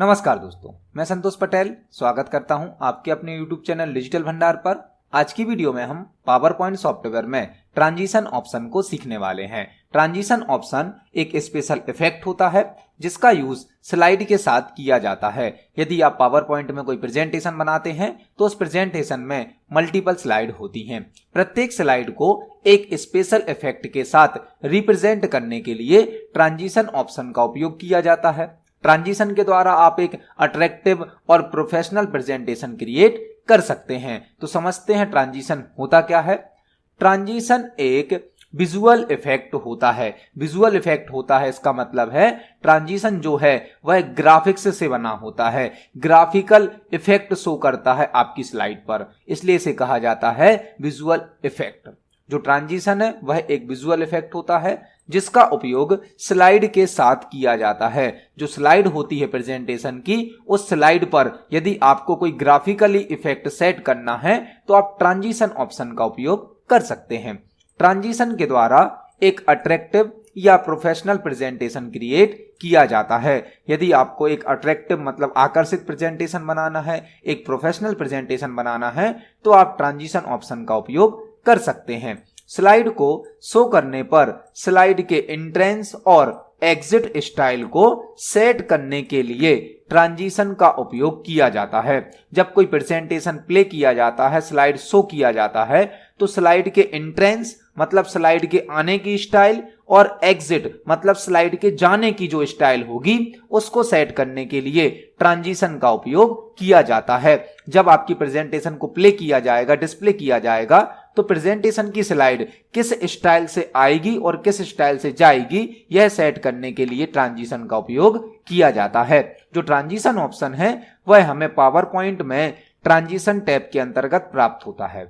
नमस्कार दोस्तों, मैं संतोष पटेल स्वागत करता हूं आपके अपने YouTube चैनल डिजिटल भंडार पर। आज की वीडियो में हम पावर पॉइंट सॉफ्टवेयर में ट्रांजिशन ऑप्शन को सीखने वाले हैं। ट्रांजिशन ऑप्शन एक स्पेशल इफेक्ट होता है जिसका यूज स्लाइड के साथ किया जाता है। यदि आप पावर पॉइंट में कोई प्रेजेंटेशन बनाते हैं तो उस प्रेजेंटेशन में मल्टीपल स्लाइड होती हैं। प्रत्येक स्लाइड को एक स्पेशल इफेक्ट के साथ रिप्रेजेंट करने के लिए ट्रांजिशन ऑप्शन का उपयोग किया जाता है। ट्रांजिशन के द्वारा आप एक अट्रैक्टिव और प्रोफेशनल प्रेजेंटेशन क्रिएट कर सकते हैं। तो समझते हैं ट्रांजिशन होता क्या है। ट्रांजिशन एक विजुअल इफेक्ट होता है। विजुअल इफेक्ट होता है इसका मतलब है ट्रांजिशन जो है वह ग्राफिक्स से बना होता है, ग्राफिकल इफेक्ट शो करता है आपकी स्लाइड पर, इसलिए इसे कहा जाता है विजुअल इफेक्ट। जो ट्रांजिशन है वह एक विजुअल इफेक्ट होता है जिसका उपयोग स्लाइड के साथ किया जाता है। जो स्लाइड होती है प्रेजेंटेशन की, उस स्लाइड पर यदि आपको कोई ग्राफिकली इफेक्ट सेट करना है तो आप ट्रांजिशन ऑप्शन का उपयोग कर सकते हैं। ट्रांजिशन के द्वारा एक अट्रैक्टिव या प्रोफेशनल प्रेजेंटेशन क्रिएट किया जाता है। यदि आपको एक अट्रैक्टिव मतलब आकर्षित प्रेजेंटेशन बनाना है, एक प्रोफेशनल प्रेजेंटेशन बनाना है, तो आप ट्रांजिशन ऑप्शन का उपयोग कर सकते हैं। स्लाइड को शो करने पर स्लाइड के एंट्रेंस और एग्जिट स्टाइल को सेट करने के लिए ट्रांजिशन का उपयोग किया जाता है। जब कोई प्रेजेंटेशन प्ले किया जाता है, स्लाइड शो किया जाता है, तो स्लाइड के एंट्रेंस मतलब स्लाइड के आने की स्टाइल और एग्जिट मतलब स्लाइड के जाने की जो स्टाइल होगी उसको सेट करने के लिए ट्रांजिशन का उपयोग किया जाता है। जब आपकी प्रेजेंटेशन को प्ले किया जाएगा, डिस्प्ले किया जाएगा, तो प्रेजेंटेशन की स्लाइड किस स्टाइल से आएगी और किस स्टाइल से जाएगी यह सेट करने के लिए ट्रांजिशन का उपयोग किया जाता है। जो ट्रांजिशन ऑप्शन है वह हमें पावर पॉइंट में ट्रांजिशन टैब के अंतर्गत प्राप्त होता है।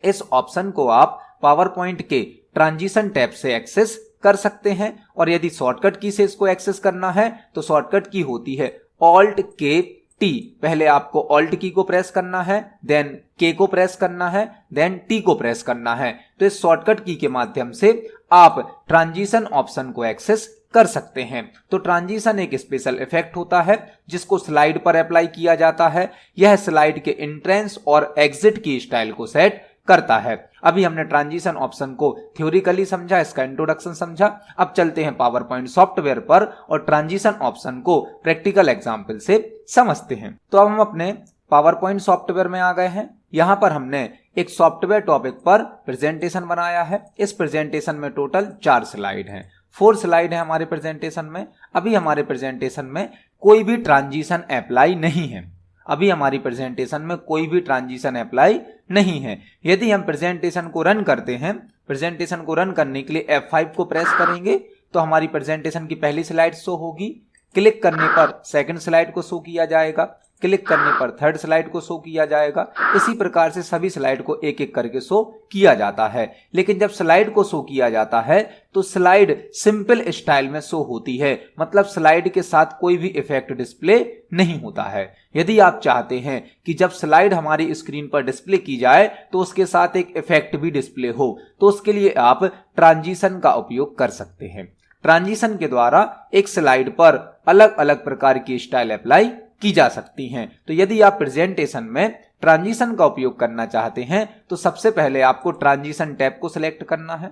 इस ऑप्शन को आप पावर पॉइंट के ट्रांजिशन टैब से एक्सेस कर सकते हैं और यदि शॉर्टकट की से इसको एक्सेस करना है तो शॉर्टकट की होती है ऑल्ट के टी। पहले आपको ऑल्ट की को प्रेस करना है, देन के को प्रेस करना है, देन टी को प्रेस करना है। तो इस शॉर्टकट की के माध्यम से आप ट्रांजिशन ऑप्शन को एक्सेस कर सकते हैं। तो ट्रांजिशन एक स्पेशल इफेक्ट होता है जिसको स्लाइड पर अप्लाई किया जाता है। यह स्लाइड के एंट्रेंस और एग्जिट की स्टाइल को सेट करता है। अभी हमने ट्रांजिशन ऑप्शन को थ्योरिकली समझा, इसका इंट्रोडक्शन समझा। अब चलते हैं पावर पॉइंट सॉफ्टवेयर पर और ट्रांजिशन ऑप्शन को प्रैक्टिकल एग्जांपल से समझते हैं। तो अब हम अपने पावर पॉइंट सॉफ्टवेयर में आ गए हैं। यहां पर हमने एक सॉफ्टवेयर टॉपिक पर प्रेजेंटेशन बनाया है। इस प्रेजेंटेशन में टोटल 4 स्लाइड हैं, 4 स्लाइड है हमारे प्रेजेंटेशन में। अभी हमारे प्रेजेंटेशन में कोई भी ट्रांजिशन अप्लाई नहीं है। अभी हमारी प्रेजेंटेशन में कोई भी ट्रांजिशन अप्लाई नहीं है। यदि हम प्रेजेंटेशन को रन करते हैं, प्रेजेंटेशन को रन करने के लिए F5 को प्रेस करेंगे तो हमारी प्रेजेंटेशन की पहली स्लाइड शो होगी। क्लिक करने पर सेकंड स्लाइड को शो किया जाएगा, क्लिक करने पर थर्ड स्लाइड को शो किया जाएगा। इसी प्रकार से सभी स्लाइड को एक एक करके शो किया जाता है। लेकिन जब स्लाइड को शो किया जाता है तो स्लाइड सिंपल स्टाइल में शो होती है, मतलब स्लाइड के साथ कोई भी इफेक्ट डिस्प्ले नहीं होता है। यदि आप चाहते हैं कि जब स्लाइड हमारी स्क्रीन पर डिस्प्ले की जाए तो उसके साथ एक इफेक्ट भी डिस्प्ले हो, तो उसके लिए आप ट्रांजिशन का उपयोग कर सकते हैं। ट्रांजिशन के द्वारा एक स्लाइड पर अलग अलग प्रकार की स्टाइल अप्लाई की जा सकती हैं। तो यदि आप प्रेजेंटेशन में ट्रांजिशन का उपयोग करना चाहते हैं तो सबसे पहले आपको ट्रांजिशन टैब को सिलेक्ट करना है।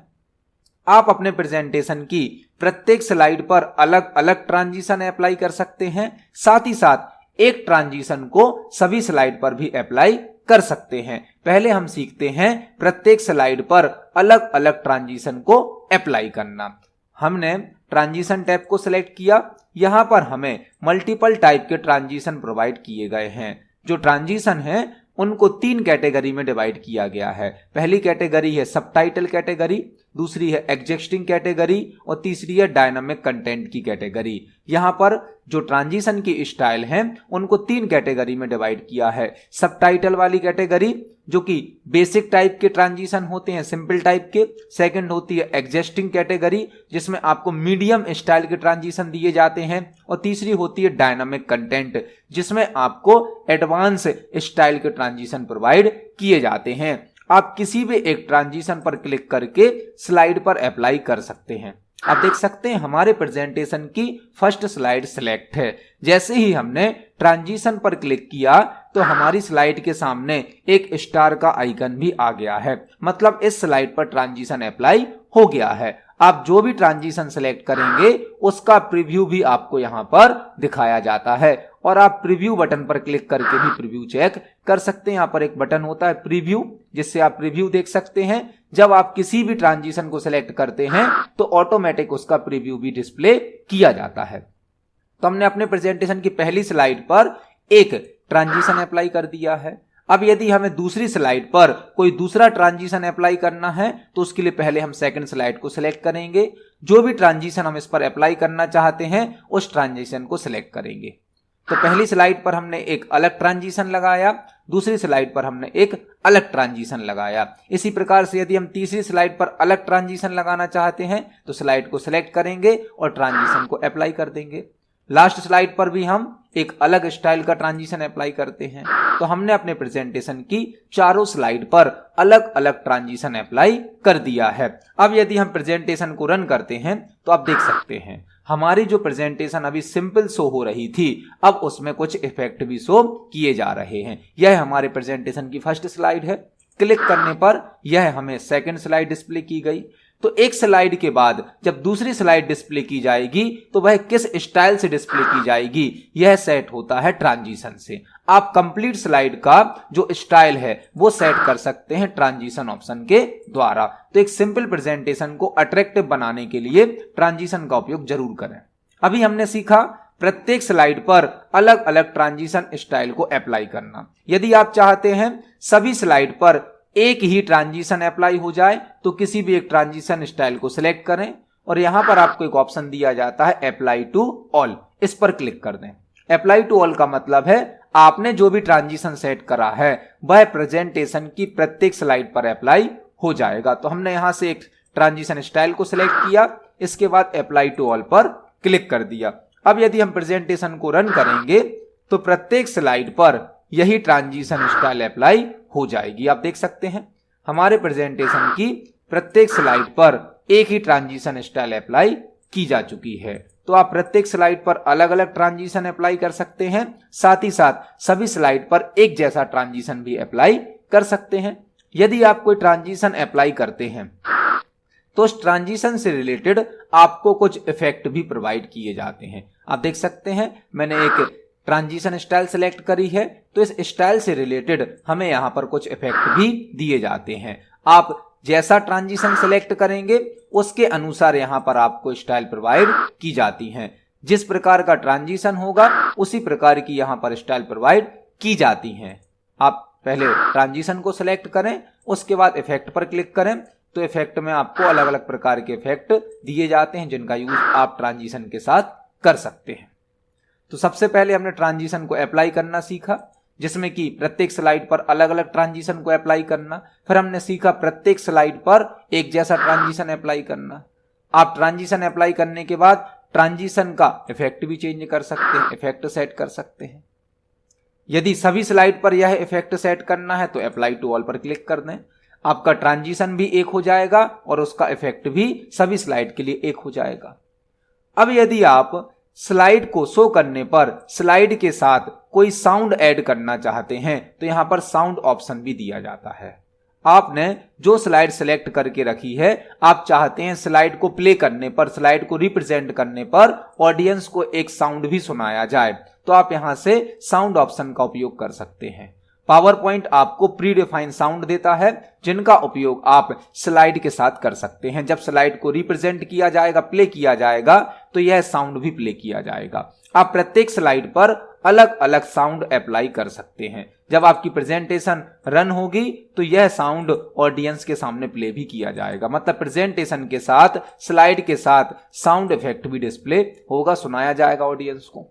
आप अपने प्रेजेंटेशन की प्रत्येक स्लाइड पर अलग अलग ट्रांजिशन अप्लाई कर सकते हैं। साथ ही साथ एक ट्रांजिशन को सभी स्लाइड पर भी अप्लाई कर सकते हैं। पहले हम सीखते हैं प्रत्येक स्लाइड पर अलग अलग ट्रांजिशन को अप्लाई करना। हमने ट्रांजिशन टैब को सिलेक्ट किया। यहां पर हमें मल्टीपल टाइप के ट्रांजिशन प्रोवाइड किए गए हैं। जो ट्रांजिशन है उनको 3 कैटेगरी में डिवाइड किया गया है। पहली कैटेगरी है सबटाइटल कैटेगरी, दूसरी है एग्जिस्टिंग कैटेगरी और तीसरी है डायनामिक कंटेंट की कैटेगरी। यहां पर जो ट्रांजिशन की स्टाइल हैं उनको 3 कैटेगरी में डिवाइड किया है। सबटाइटल वाली कैटेगरी जो कि बेसिक टाइप के ट्रांजिशन होते हैं, सिंपल टाइप के। सेकंड होती है एग्जिस्टिंग कैटेगरी जिसमें आपको मीडियम स्टाइल के ट्रांजिशन दिए जाते हैं। और तीसरी होती है डायनामिक कंटेंट जिसमें आपको एडवांस स्टाइल के ट्रांजिशन प्रोवाइड किए जाते हैं। आप किसी भी एक ट्रांजिशन पर क्लिक करके स्लाइड पर अप्लाई कर सकते हैं। आप देख सकते हैं हमारे प्रेजेंटेशन की फर्स्ट स्लाइड सिलेक्ट है। जैसे ही हमने ट्रांजिशन पर क्लिक किया तो हमारी स्लाइड के सामने एक स्टार का आइकन भी आ गया है, मतलब इस स्लाइड पर ट्रांजिशन अप्लाई हो गया है। आप जो भी ट्रांजिशन सेलेक्ट करेंगे उसका प्रीव्यू भी आपको यहां पर दिखाया जाता है और आप प्रीव्यू बटन पर क्लिक करके भी प्रीव्यू चेक कर सकते हैं। यहां पर एक बटन होता है प्रीव्यू, जिससे आप प्रीव्यू देख सकते हैं। जब आप किसी भी ट्रांजिशन को सिलेक्ट करते हैं तो ऑटोमेटिक उसका प्रीव्यू भी डिस्प्ले किया जाता है। तो हमने अपने प्रेजेंटेशन की पहली स्लाइड पर एक ट्रांजिशन अप्लाई कर दिया है। अब यदि हमें दूसरी स्लाइड पर कोई दूसरा ट्रांजिशन अप्लाई करना है तो उसके लिए पहले हम सेकंड स्लाइड को सिलेक्ट करेंगे। जो भी ट्रांजिशन हम इस पर अप्लाई करना चाहते हैं उस ट्रांजिशन को सिलेक्ट करेंगे। तो पहली स्लाइड पर हमने एक अलग ट्रांजिशन लगाया, दूसरी स्लाइड पर हमने एक अलग ट्रांजिशन लगाया। इसी प्रकार से यदि हम तीसरी स्लाइड पर अलग ट्रांजिशन लगाना चाहते हैं तो स्लाइड को सिलेक्ट करेंगे और ट्रांजिशन को अप्लाई कर देंगे। लास्ट स्लाइड पर भी हम एक अलग स्टाइल का ट्रांजिशन अप्लाई करते हैं। तो हमने अपने प्रेजेंटेशन की चारों स्लाइड पर अलग अलग ट्रांजिशन अप्लाई कर दिया है। अब यदि हम प्रेजेंटेशन को रन करते हैं तो आप देख सकते हैं हमारी जो प्रेजेंटेशन अभी सिंपल शो हो रही थी अब उसमें कुछ इफेक्ट भी शो किए जा रहे हैं। यह हमारे प्रेजेंटेशन की फर्स्ट स्लाइड है। क्लिक करने पर यह हमें सेकंड स्लाइड डिस्प्ले की गई। तो एक स्लाइड के बाद जब दूसरी स्लाइड डिस्प्ले की जाएगी तो वह किस स्टाइल से डिस्प्ले की जाएगी यह सेट होता है ट्रांजिशन से। आप कंप्लीट स्लाइड का जो स्टाइल है वो सेट कर सकते हैं ट्रांजिशन ऑप्शन के द्वारा। तो एक सिंपल प्रेजेंटेशन को अट्रैक्टिव बनाने के लिए ट्रांजिशन का उपयोग जरूर करें। अभी हमने सीखा प्रत्येक स्लाइड पर अलग अलग ट्रांजिशन स्टाइल को अप्लाई करना। यदि आप चाहते हैं सभी स्लाइड पर एक ही ट्रांजिशन अप्लाई हो जाए तो किसी भी एक ट्रांजिशन स्टाइल को सिलेक्ट करें और यहां पर आपको एक ऑप्शन दिया जाता है अप्लाई टू ऑल, इस पर क्लिक कर दें। अप्लाई टू ऑल का मतलब है आपने जो भी ट्रांजिशन सेट करा है वह प्रेजेंटेशन की प्रत्येक स्लाइड पर अप्लाई हो जाएगा। तो हमने यहां से एक ट्रांजिशन स्टाइल को सिलेक्ट किया, इसके बाद अप्लाई टू ऑल पर क्लिक कर दिया। अब यदि हम प्रेजेंटेशन को रन करेंगे तो प्रत्येक स्लाइड पर यही ट्रांजिशन स्टाइल अप्लाई हो जाएगी। आप देख सकते हैं हमारे प्रेजेंटेशन की प्रत्येक स्लाइड पर एक ही ट्रांजिशन स्टाइल अप्लाई की जा चुकी है। तो आप प्रत्येक स्लाइड पर अलग अलग ट्रांजिशन अप्लाई कर सकते हैं, साथ ही साथ सभी स्लाइड पर एक जैसा ट्रांजिशन भी अप्लाई कर सकते हैं। यदि आप कोई ट्रांजिशन अप्लाई करते हैं तो उस ट्रांजिशन से रिलेटेड आपको कुछ इफेक्ट भी प्रोवाइड किए जाते हैं। आप देख सकते हैं मैंने एक ट्रांजिशन स्टाइल सेलेक्ट करी है तो इस स्टाइल से रिलेटेड हमें यहां पर कुछ इफेक्ट भी दिए जाते हैं। आप जैसा ट्रांजिशन सेलेक्ट करेंगे उसके अनुसार यहां पर आपको स्टाइल प्रोवाइड की जाती हैं। जिस प्रकार का ट्रांजिशन होगा उसी प्रकार की यहां पर स्टाइल प्रोवाइड की जाती हैं। आप पहले ट्रांजिशन को सिलेक्ट करें, उसके बाद इफेक्ट पर क्लिक करें तो इफेक्ट में आपको अलग अलग प्रकार के इफेक्ट दिए जाते हैं जिनका यूज आप ट्रांजिशन के साथ कर सकते हैं। तो सबसे पहले हमने ट्रांजिशन को अप्लाई करना सीखा, जिसमें कि प्रत्येक स्लाइड पर अलग अलग ट्रांजिशन को अप्लाई करना। फिर हमने सीखा प्रत्येक स्लाइड पर एक जैसा ट्रांजिशन अप्लाई करना। आप ट्रांजिशन अप्लाई करने के बाद ट्रांजिशन का इफेक्ट भी चेंज कर सकते हैं, इफेक्ट सेट कर सकते हैं। यदि सभी स्लाइड पर यह इफेक्ट सेट करना है तो अप्लाई टू ऑल पर क्लिक कर दें। आपका ट्रांजिशन भी एक हो जाएगा और उसका इफेक्ट भी सभी स्लाइड के लिए एक हो जाएगा। अब यदि आप स्लाइड को शो करने पर स्लाइड के साथ कोई साउंड ऐड करना चाहते हैं तो यहां पर साउंड ऑप्शन भी दिया जाता है। आपने जो स्लाइड सेलेक्ट करके रखी है, आप चाहते हैं स्लाइड को प्ले करने पर, स्लाइड को रिप्रेजेंट करने पर ऑडियंस को एक साउंड भी सुनाया जाए, तो आप यहां से साउंड ऑप्शन का उपयोग कर सकते हैं। पावर पॉइंट आपको प्री डिफाइंड साउंड देता है जिनका उपयोग आप स्लाइड के साथ कर सकते हैं। जब स्लाइड को रिप्रेजेंट किया जाएगा, प्ले किया जाएगा, तो यह साउंड भी प्ले किया जाएगा। आप प्रत्येक स्लाइड पर अलग अलग साउंड अप्लाई कर सकते हैं। जब आपकी प्रेजेंटेशन रन होगी तो यह साउंड ऑडियंस के सामने प्ले भी किया जाएगा। मतलब प्रेजेंटेशन के साथ, स्लाइड के साथ साउंड इफेक्ट भी डिस्प्ले होगा, सुनाया जाएगा ऑडियंस को।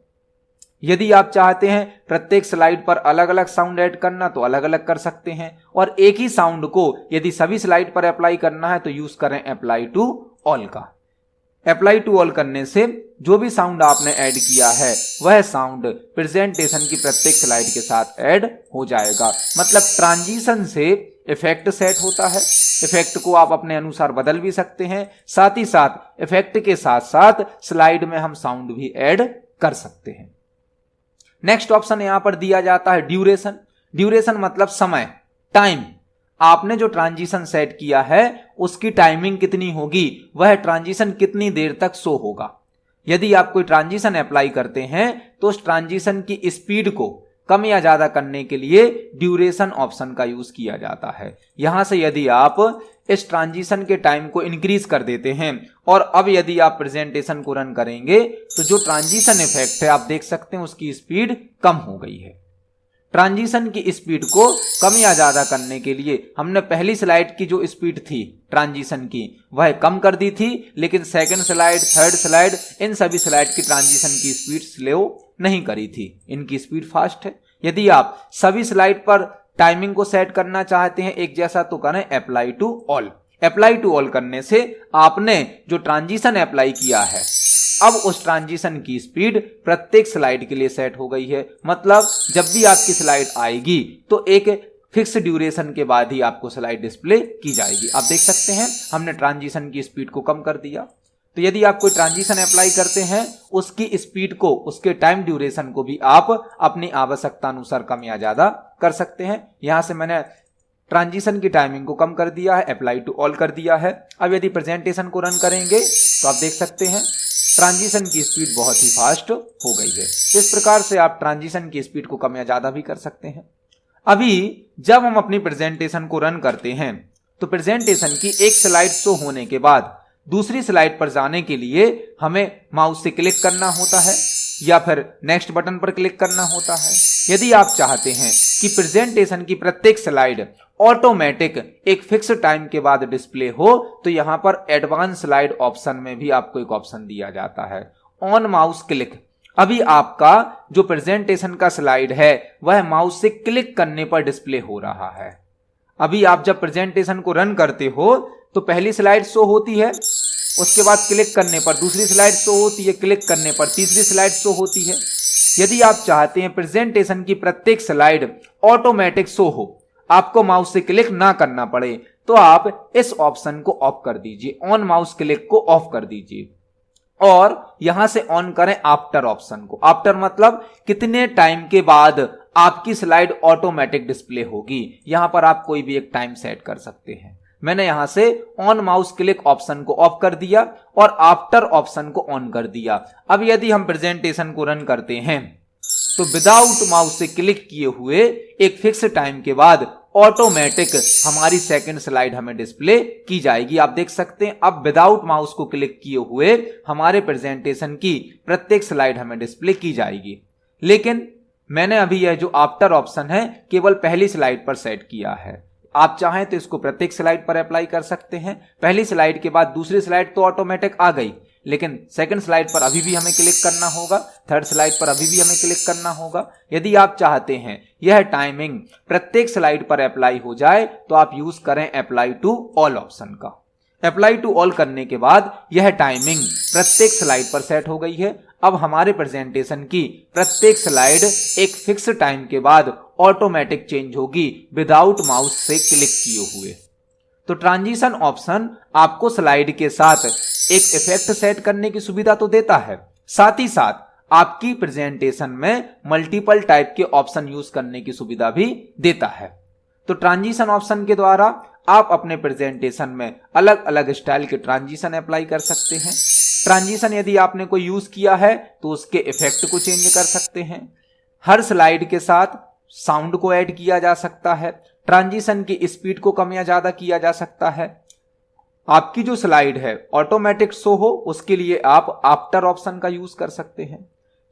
यदि आप चाहते हैं प्रत्येक स्लाइड पर अलग अलग साउंड ऐड करना तो अलग अलग कर सकते हैं, और एक ही साउंड को यदि सभी स्लाइड पर अप्लाई करना है तो यूज करें अप्लाई टू ऑल का। अप्लाई टू ऑल करने से जो भी साउंड आपने ऐड किया है वह साउंड प्रेजेंटेशन की प्रत्येक स्लाइड के साथ ऐड हो जाएगा। मतलब ट्रांजिशन से इफेक्ट सेट होता है। इफेक्ट को आप अपने अनुसार बदल भी सकते हैं, साथ ही साथ इफेक्ट के साथ साथ स्लाइड में हम साउंड भी ऐड कर सकते हैं। नेक्स्ट ऑप्शन यहां पर दिया जाता है ड्यूरेशन। ड्यूरेशन मतलब समय, टाइम। आपने जो ट्रांजिशन सेट किया है उसकी टाइमिंग कितनी होगी, वह ट्रांजिशन कितनी देर तक शो होगा। यदि आप कोई ट्रांजिशन अप्लाई करते हैं तो उस ट्रांजिशन की स्पीड को कम या ज्यादा करने के लिए ड्यूरेशन ऑप्शन का यूज किया जाता है। यहां से यदि आप इस ट्रांजिशन के टाइम को इंक्रीज कर देते हैं और अब यदि आप प्रेजेंटेशन को रन करेंगे तो जो ट्रांजिशन इफेक्ट है आप देख सकते हैं उसकी स्पीड कम हो गई है। ट्रांजिशन की स्पीड को कम या ज्यादा करने के लिए हमने पहली स्लाइड की जो स्पीड थी ट्रांजिशन की वह कम कर दी थी, लेकिन सेकंड स्लाइड, थर्ड स्लाइड, इन सभी स्लाइड की ट्रांजिशन की स्पीड स्लो नहीं करी थी, इनकी स्पीड फास्ट है। यदि आप सभी स्लाइड पर टाइमिंग को सेट करना चाहते हैं एक जैसा तो करें apply to all. Apply to all करने से आपने जो ट्रांजिशन अप्लाई किया है अब उस ट्रांजिशन की स्पीड प्रत्येक स्लाइड के लिए सेट हो गई है। मतलब जब भी आपकी स्लाइड आएगी तो एक फिक्स ड्यूरेशन के बाद ही आपको स्लाइड डिस्प्ले की जाएगी। आप देख सकते हैं हमने ट्रांजिशन की स्पीड को कम कर दिया। तो यदि आप कोई ट्रांजिशन अप्लाई करते हैं उसकी स्पीड को, उसके टाइम ड्यूरेशन को भी आप अपनी आवश्यकता अनुसार कम या ज्यादा कर सकते हैं। यहां से मैंने ट्रांजिशन की टाइमिंग को कम कर दिया है, अप्लाई टू ऑल कर दिया है। अब यदि प्रेजेंटेशन को रन करेंगे तो आप देख सकते हैं ट्रांजिशन की स्पीड बहुत ही फास्ट हो गई है। इस प्रकार से आप ट्रांजिशन की स्पीड को कम या ज्यादा भी कर सकते हैं। अभी जब हम अपनी प्रेजेंटेशन को रन करते हैं तो प्रेजेंटेशन की एक स्लाइड शो होने के बाद दूसरी स्लाइड पर जाने के लिए हमें माउस से क्लिक करना होता है या फिर नेक्स्ट बटन पर क्लिक करना होता है। यदि आप चाहते हैं कि प्रेजेंटेशन की प्रत्येक स्लाइड ऑटोमेटिक एक फिक्स टाइम के बाद डिस्प्ले हो तो यहां पर एडवांस स्लाइड ऑप्शन में भी आपको एक ऑप्शन दिया जाता है ऑन माउस क्लिक। अभी आपका जो प्रेजेंटेशन का स्लाइड है वह माउस से क्लिक करने पर डिस्प्ले हो रहा है। अभी आप जब प्रेजेंटेशन को रन करते हो तो पहली स्लाइड शो होती है, उसके बाद क्लिक करने पर दूसरी स्लाइड शो होती है, क्लिक करने पर तीसरी स्लाइड शो होती है। यदि आप चाहते हैं प्रेजेंटेशन की प्रत्येक स्लाइड ऑटोमेटिक शो हो, आपको माउस से क्लिक ना करना पड़े, तो आप इस ऑप्शन को ऑफ कर दीजिए, ऑन माउस क्लिक को ऑफ कर दीजिए और यहां से ऑन करें आफ्टर ऑप्शन को। आफ्टर मतलब कितने टाइम के बाद आपकी स्लाइड ऑटोमेटिक डिस्प्ले होगी। यहां पर आप कोई भी एक टाइम सेट कर सकते हैं। मैंने यहां से ऑन माउस क्लिक ऑप्शन को ऑफ कर दिया और आफ्टर ऑप्शन को ऑन कर दिया। अब यदि हम प्रेजेंटेशन को रन करते हैं तो विदाउट माउस से क्लिक किए हुए एक फिक्स टाइम के बाद ऑटोमेटिक हमारी सेकंड स्लाइड हमें डिस्प्ले की जाएगी। आप देख सकते हैं अब विदाउट माउस को क्लिक किए हुए हमारे प्रेजेंटेशन की प्रत्येक स्लाइड हमें डिस्प्ले की जाएगी। लेकिन मैंने अभी यह जो आफ्टर ऑप्शन है केवल पहली स्लाइड पर सेट किया है। आप चाहें तो इसको प्रत्येक स्लाइड पर अप्लाई कर सकते हैं। पहली स्लाइड के बाद दूसरी स्लाइड तो ऑटोमेटिक आ गई, लेकिन सेकंड स्लाइड पर अभी भी हमें क्लिक करना होगा, थर्ड स्लाइड पर अभी भी हमें क्लिक करना होगा। यदि आप चाहते हैं यह टाइमिंग प्रत्येक स्लाइड पर अप्लाई हो जाए तो आप यूज करें अप्लाई टू ऑल ऑप्शन का। अप्लाई टू ऑल करने के बाद यह टाइमिंग प्रत्येक स्लाइड पर सेट हो गई है। अब हमारे प्रेजेंटेशन की प्रत्येक स्लाइड एक फिक्स टाइम के बाद ऑटोमेटिक चेंज होगी विदाउट माउस से क्लिक किए हुए। तो ट्रांजिशन ऑप्शन आपको स्लाइड के साथ एक इफेक्ट सेट करने की सुविधा तो देता है, साथ ही साथ आपकी प्रेजेंटेशन में मल्टीपल टाइप के ऑप्शन यूज करने की सुविधा भी देता है। तो ट्रांजिशन ऑप्शन के द्वारा आप अपने प्रेजेंटेशन में अलग अलग स्टाइल के ट्रांजिशन अप्लाई कर सकते हैं। ट्रांजिशन यदि आपने कोई यूज किया है तो उसके इफेक्ट को चेंज कर सकते हैं। हर स्लाइड के साथ साउंड को ऐड किया जा सकता है। ट्रांजिशन की स्पीड को कम या ज्यादा किया जा सकता है। आपकी जो स्लाइड है ऑटोमेटिक शो हो उसके लिए आप आफ्टर ऑप्शन का यूज कर सकते हैं।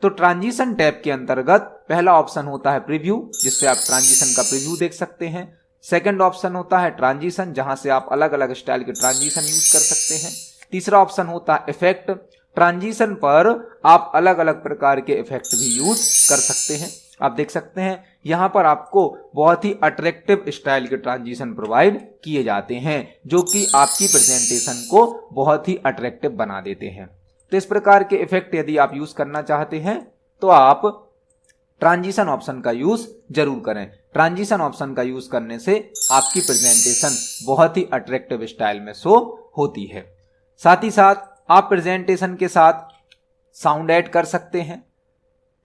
तो ट्रांजिशन टैब के अंतर्गत पहला ऑप्शन होता है प्रीव्यू, जिससे आप ट्रांजिशन का प्रीव्यू देख सकते हैं। सेकंड ऑप्शन होता है ट्रांजिशन, जहां से आप अलग अलग स्टाइल के ट्रांजिशन यूज कर सकते हैं। तीसरा ऑप्शन होता है इफेक्ट। ट्रांजिशन पर आप अलग अलग प्रकार के इफेक्ट भी यूज कर सकते हैं। आप देख सकते हैं यहां पर आपको बहुत ही अट्रैक्टिव स्टाइल के ट्रांजिशन प्रोवाइड किए जाते हैं जो कि आपकी प्रेजेंटेशन को बहुत ही अट्रैक्टिव बना देते हैं। तो इस प्रकार के इफेक्ट यदि आप यूज करना चाहते हैं तो आप ट्रांजिशन ऑप्शन का यूज जरूर करें। ट्रांजिशन ऑप्शन का यूज करने से आपकी प्रेजेंटेशन बहुत ही अट्रैक्टिव स्टाइल में शो होती है। साथ ही साथ आप प्रेजेंटेशन के साथ साउंड ऐड कर सकते हैं,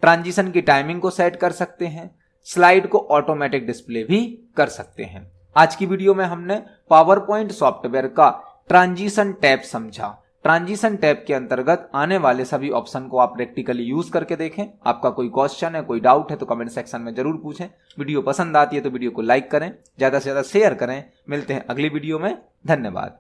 ट्रांजिशन की टाइमिंग को सेट कर सकते हैं, स्लाइड को ऑटोमेटिक डिस्प्ले भी कर सकते हैं। आज की वीडियो में हमने पावर पॉइंट सॉफ्टवेयर का ट्रांजिशन टैब समझा। ट्रांजिशन टैब के अंतर्गत आने वाले सभी ऑप्शन को आप प्रैक्टिकली यूज करके देखें। आपका कोई क्वेश्चन है, कोई डाउट है तो कमेंट सेक्शन में जरूर पूछें। वीडियो पसंद आती है तो वीडियो को लाइक करें, ज्यादा से ज्यादा शेयर करें। मिलते हैं अगली वीडियो में। धन्यवाद।